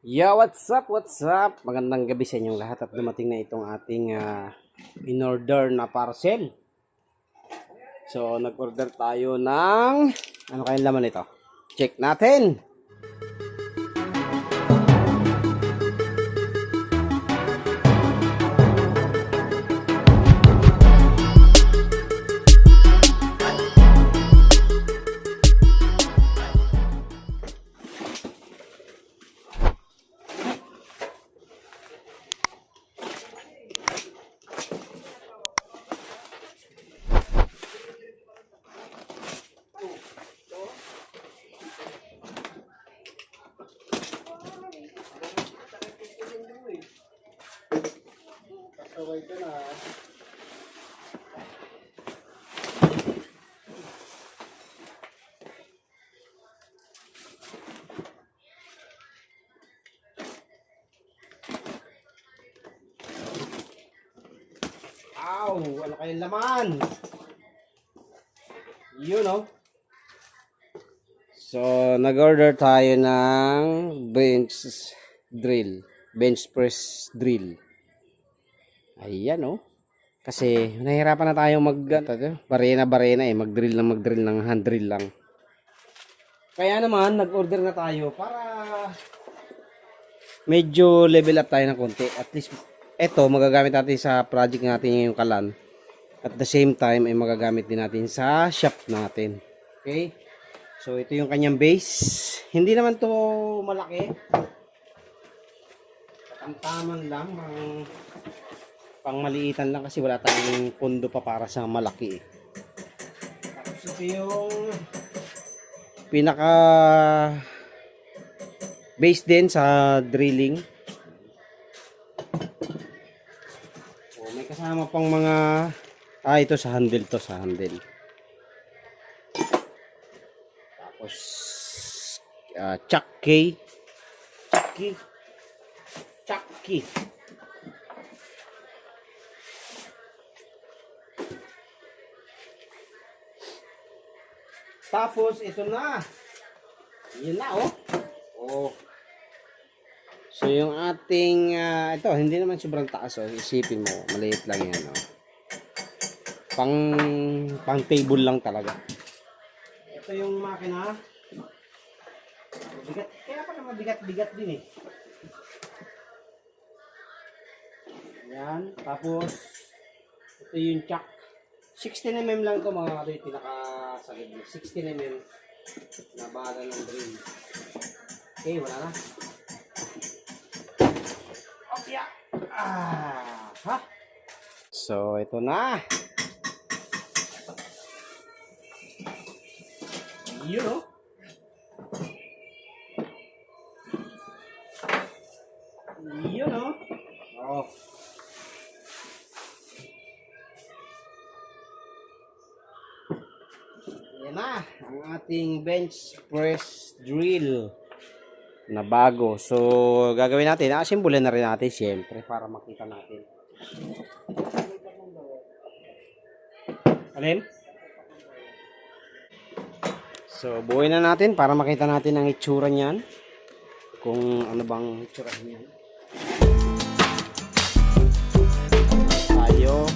Yo, what's up? What's up? Magandang gabi sa inyong lahat at dumating na itong ating in-order na parcel. So, nag-order tayo ng ano kayang laman ito? Check natin. Wow, ano kayang laman? Yun, oh. So, nag-order tayo ng bench press drill. Ayan, oh. Kasi nahihirapan na tayo barena mag-drill ng hand drill lang. Kaya naman, nag-order na tayo para medyo level up tayo ng konti. At least ito magagamit natin sa project natin ngayong kalan. At the same time ay magagamit din natin sa shop natin. Okay? So ito yung kanyang base. Hindi naman to malaki. Tamtaman lang, pang maliitan lang kasi wala tayong pondo pa para sa malaki. Tapos ito yung pinaka base din sa drilling. May kasama pang mga ito sa handle to, sa handle. Tapos chuck key. Tapos ito na. Yun na, oh. Oh. So yung ating ito hindi naman sobrang taas, oh. Isipin mo, maliit lang 'yan, oh. Pang table lang talaga. Ito yung makina. Bigat, kaya pala mabigat-bigat din eh. Yan, tapos ito yung chuck. 16mm lang ito mga kapatid, pinakasagid. 16mm na bala ng drill. Okay, wala na. Ha? So, ito na. Yun, oh. Yun, oh. Oh. Yan na. Ang ating bench press drill na bago. So, gagawin natin. Asimbulan na rin natin, siyempre, para makita natin. Alin? So, buuin na natin para makita natin ang itsura niyan. Kung ano bang itsura niyan. Tayo.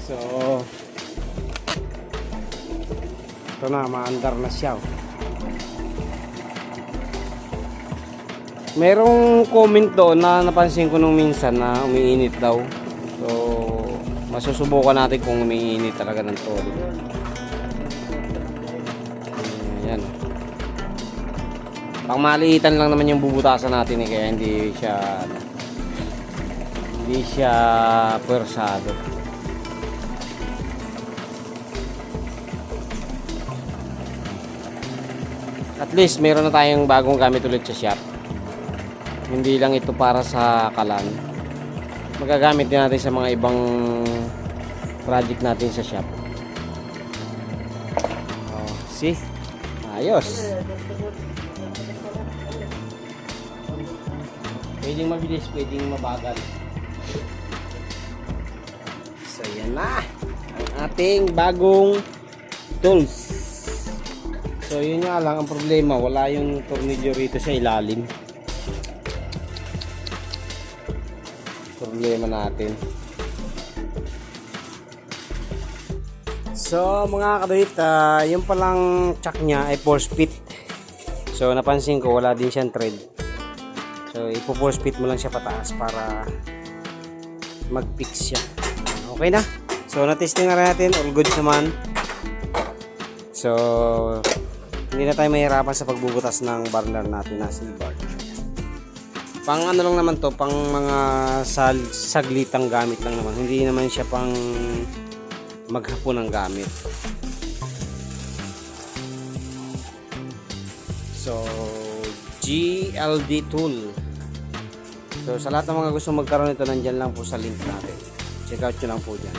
So, ito na, maandar na siya. Merong comment doon na napansin ko nung minsan na umiinit daw. So, masusubukan natin kung umiinit talaga ng todo. Ayan. Pang maliitan lang naman yung bubutasan natin eh, kaya hindi siya pwersado. At least meron na tayong bagong gamit ulit sa shop. Hindi lang ito para sa kalan. Magagamit din natin sa mga ibang project natin sa shop. Oh, see? Ayos. Pwedeng mabilis, pwedeng mabagal. So yan na ang ating bagong tools. So yun nga lang ang problema, wala yung tornilyo rito sa ilalim. Problema natin. So mga kaduyit, yung palang chuck niya ay force fit. So napansin ko wala din siyang thread. So ipo-force fit mo lang siya pataas para mag-fix siya. Okay na. So na-testing na rin natin, all good naman. So hindi na tayo mahirapan sa pagbubutas ng burner natin na silver. Pang ano lang naman to, pang mga saglitang gamit lang naman. Hindi naman siya pang maghapon ng gamit. So, GLD tool. So, sa lahat ng mga gusto magkaroon nito, nandyan lang po sa link natin. Check out nyo lang po dyan.